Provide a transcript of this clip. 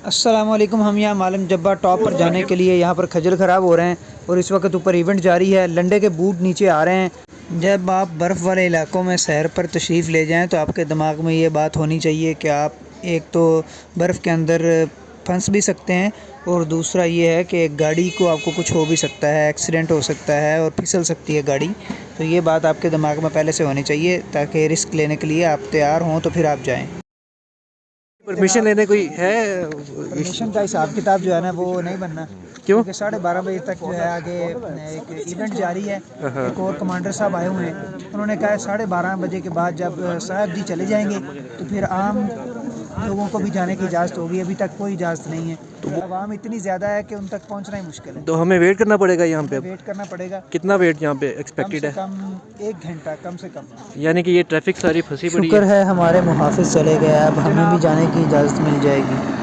अस्सलामुअलैकुम। हम यहाँ मालम जब्बा टॉप पर जाने के लिए यहाँ पर खजल ख़राब हो रहे हैं और इस वक्त ऊपर इवेंट जारी है। लंडे के बूट नीचे आ रहे हैं। जब आप बर्फ़ वाले इलाकों में सैर पर तशरीफ़ ले जाएं तो आपके दिमाग में ये बात होनी चाहिए कि आप एक तो बर्फ़ के अंदर फंस भी सकते हैं और दूसरा ये है कि गाड़ी को आपको कुछ हो भी सकता है, एक्सीडेंट हो सकता है और फिसल सकती है गाड़ी। तो ये बात आपके दिमाग में पहले से होनी चाहिए ताकि रिस्क लेने के लिए आप तैयार हों तो फिर आप जाएँ। परमिशन लेने कोई है? परमिशन का हिसाब किताब जो है ना वो नहीं बनना, क्यों? क्योंकि 12:30 बजे तक जो है आगे एक इवेंट जारी है। एक और कमांडर साहब आए हुए हैं, उन्होंने कहा है 12:30 बजे के बाद जब साहब जी चले जाएंगे तो फिर आम लोगों को भी जाने की इजाज़त होगी। अभी तक कोई इजाज़त नहीं है, तो आवाम इतनी ज़्यादा है कि उन तक पहुंचना ही मुश्किल है। तो हमें वेट करना पड़ेगा यहाँ पे? वेट करना पड़ेगा। कितना वेट यहाँ पे कम एक्सपेक्टेड से है? कम 1 घंटा कम से कम। यानी कि ये ट्रैफिक सारी फंसी पड़ी शुक्र है। है हमारे मुहाफिज चले गए, अब हमें भी जाने की इजाज़त मिल जाएगी।